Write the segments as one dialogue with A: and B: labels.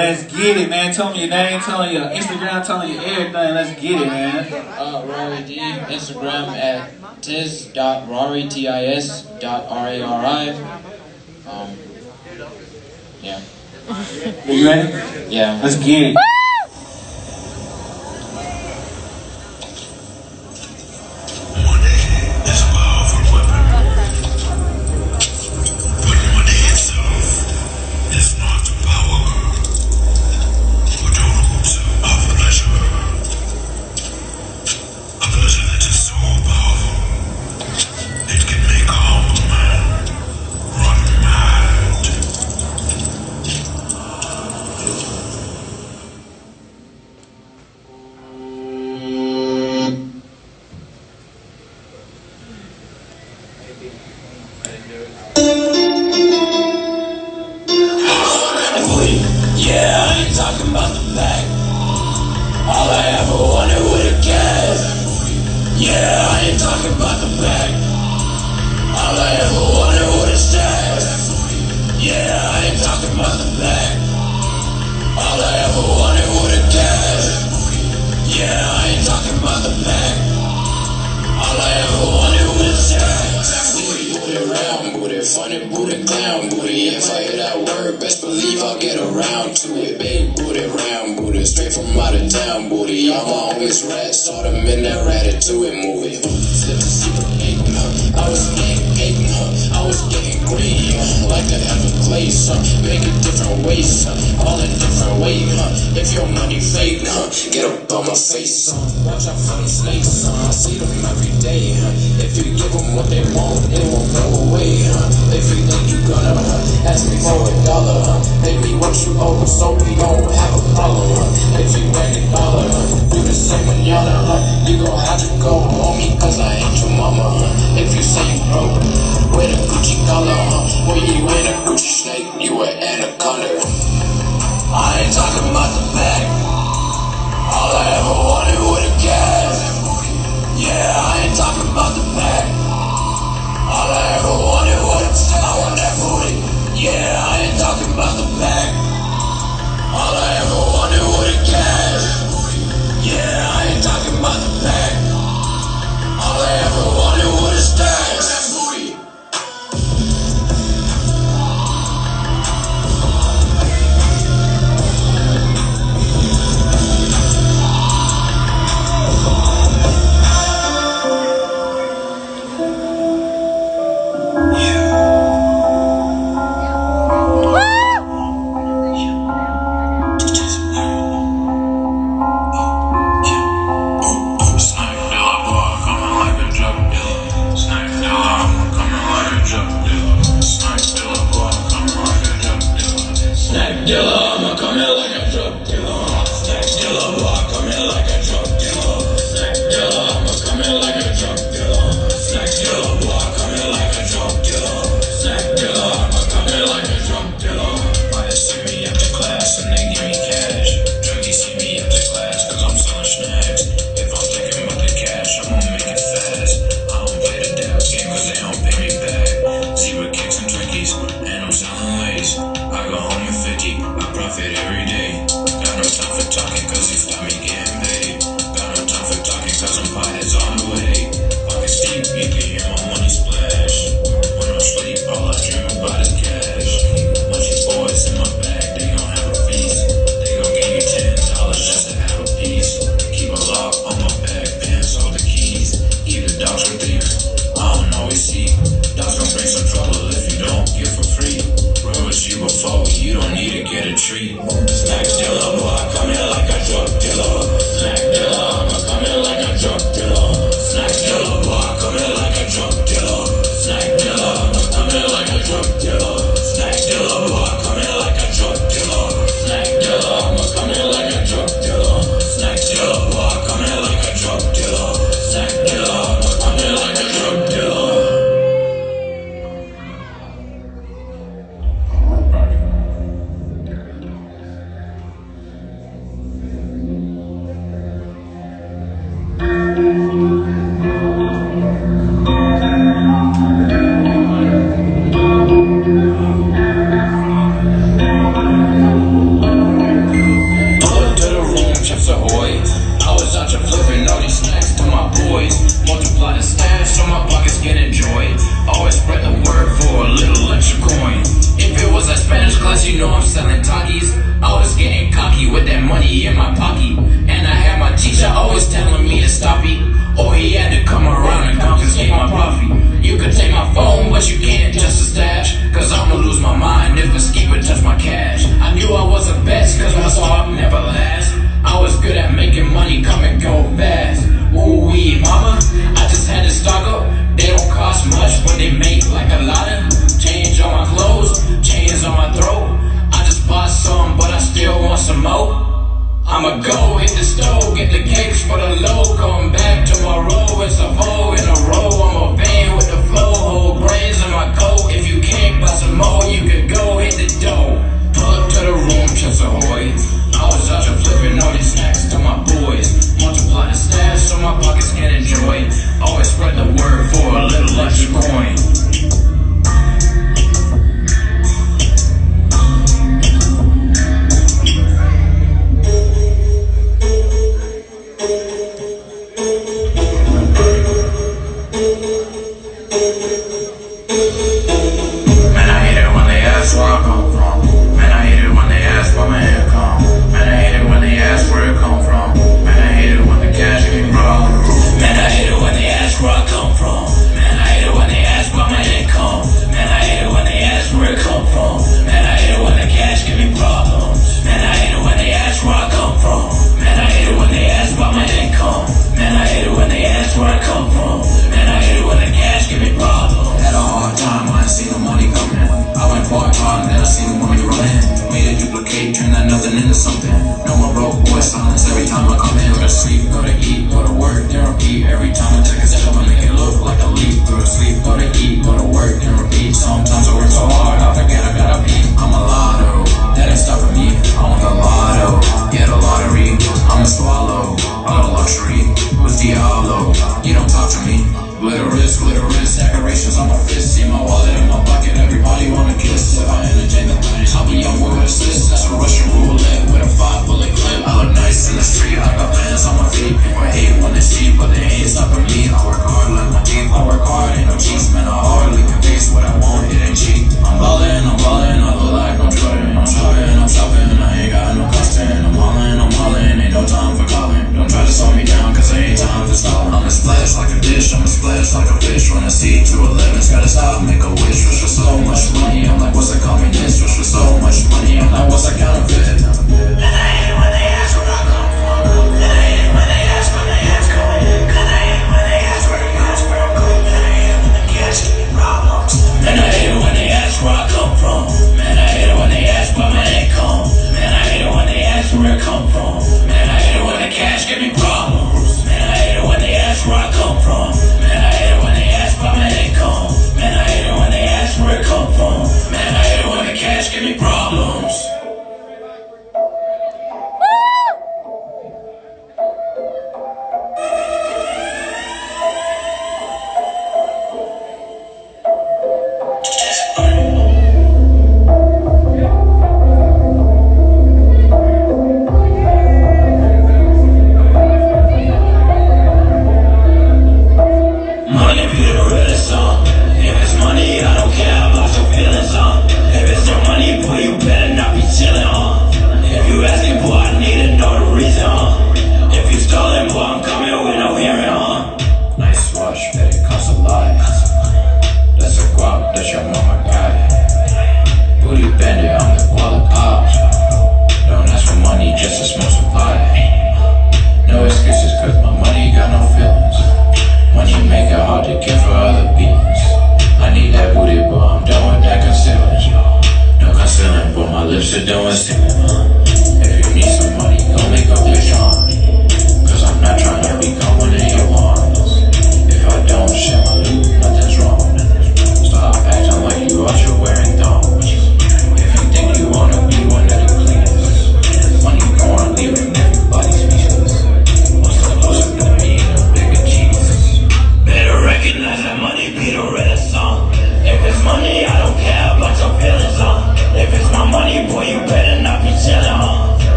A: Let's get it, man. Tell me your name, tell me your Instagram, tell me your everything. Let's get it, man.
B: Rory D. Instagram at tis.rory, tis.rari. Yeah.
A: Are you ready?
B: Yeah.
A: Let's get it.
C: Yeah, I ain't talking about the back. All I ever wanted was a gas. Yeah, I ain't talking about the back. All I ever wanted was a stash. Yeah, I ain't talking about the back. All I ever wanted was a gas. Yeah, I ain't talking about the back. All I ever wanted was a stash. Booty round, booty funny, booty clown, booty. If I hear that word, best believe I'll get around to it. Big booty, round booty, straight from out of town booty. I'm always rat, saw them in that Ratatouille movie. Flip the secret hating, I was getting hating, I was getting green, like the Everglades, make it different ways, all in different way, if your money fake, get up on my face, watch out for them snakes, I see them every day, if you give them what they want, it won't go away, if you think you gonna ask me for $1, pay me what you owe, so we don't have a problem, if you make $1, do the same when y'all you gon' have to go on me, cause I ain't your mama, if you say you broke, with a Gucci collar, when you ain't a Gucci snake, you an anaconda. I ain't talking about the back. All I ever wanted was a gas. Yeah, I ain't talking about the back. All I ever wanted was I want that booty. Yeah, I ain't talking about the back. All I ever wanted was a gas. Yeah, I ain't talking about the back. All I ever wanted was a stash. I'ma come in like a drug dealer. Snack dealer, boy, I come in like a drug dealer. Snack dealer, I'ma come in like a drug dealer. Snack dealer, boy, I come in like a drug dealer. Snack dealer, I'ma come in like a drug dealer. Why they see me after class and they give me cash? Druggies see me after class cause I'm selling snacks. If I'm thinking about the cash, I'm gonna make it fast. I don't play the devil's game cause they don't pay me back. Zebra kicks and Twinkies, and I'm selling lace. I go home at 50, I Spanish class, you know I'm selling Takis. I was getting cocky with that money in my pocket. And I had my teacher always telling me to stop it. Or he had to come around and confiscate my profit. You could take my phone, but you can't just a stash. Cause I'ma lose my mind if a scheme would touch my cash. I knew I wasn't best, cause my song never last. I was good at making money come and go fast. Ooh wee mama, I just had to stock up. They don't cost much, but they make like a lot of. Change on my clothes, chains on my throat. I just bought some, but I still want some more. I'ma go hit the stove, get the cakes for the low. Come back tomorrow, it's a four in a row. I'm a van with the flow, whole brains in my coat. If you can't buy some more, you could go hit the dough. Pull up to the room, just ahoy. I was out here flipping all these snacks to my boys. Multiply the stash so my pockets can enjoy. Always spread the word for a little extra coin.
D: Turn that nothing into something. No more broke boy silence every time I come in. Go to sleep, go to eat, go to work, then repeat. Every time I take a step, I make it look like a leap. Go to sleep, go to eat, go to work, then repeat. Sometimes I work so hard, I forget I gotta pee. I'm a lotto, that ain't stopping me. I want the lotto, yeah the lottery. I'ma swallow all the luxury. Who's Diablo? You don't talk to me. Glitter wrist, decorations on my fist. See my wallet in my pocket, everybody wanna kiss. If I entertain the thing, I'll be young with assist. That's a Russian roulette with a 5-bullet clip. I look nice in the street, I got bands on my feet.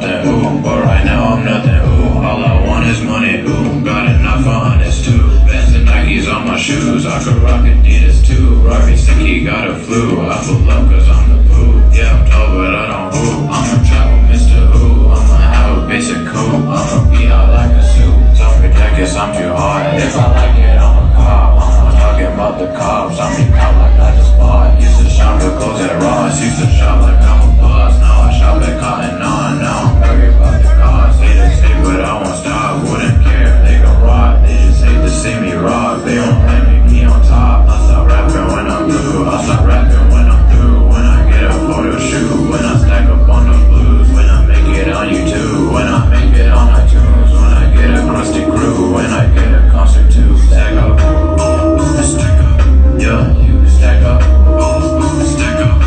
D: something, ooh. But right now I'm nothing, ooh. All I want is money, ooh. Got enough for honest too. Vans and Nikes on my shoes. I could rock Adidas too. Rory sick, he got a flu. I pull up cause I'm the boo. Yeah, I'm tall but I don't ooh. I'm a travel Mr. Ooh. I'ma have a basic coupe. I'ma be out like a suit. Don't protect us, I'm too hard. If I like it, I'm a cop. I'm not talking about the cops. I'm a cop like I just bought. Used to shop at clothes at Ross. Used to shop like I'm a boss. Now I shop at Cotton On. Now I'm worried about the cost. They just say but I won't stop. Wouldn't care if they can rock. They just hate to see me rock. They don't let me be on top. I'll stop rapping when I'm blue. I'll stop rapping when I'm through. When I get a photo shoot. When I stack up on the blues. When I make it on YouTube. When I make it on iTunes. When I get a crusty crew. When I get a concert too. Stack up. Stack up. Yeah, you stack up. Stack up.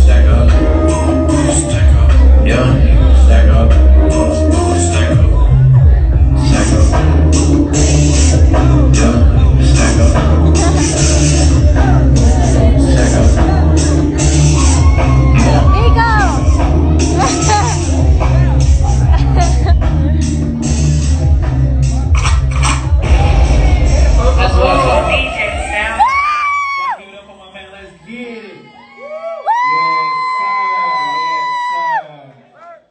D: Stack up. Stack up. Yeah, you stack up. Stack up. Stack up. Yeah, stack up. Stack up.
B: That's what I thought.
A: Y'all give it up for my man. Let's get it. Yes, sir.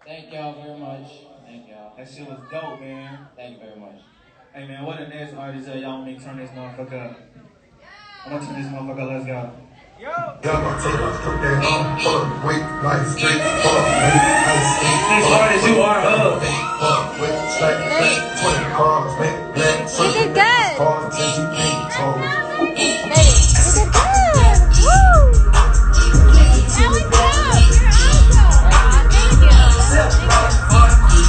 B: Thank y'all very much. Thank y'all.
A: That shit was dope, man.
B: Thank you very much.
A: Hey, man, what the next artist y'all want me to turn this motherfucker up? I'm gonna turn this motherfucker up. Let's go. Next artist, you are up.
E: It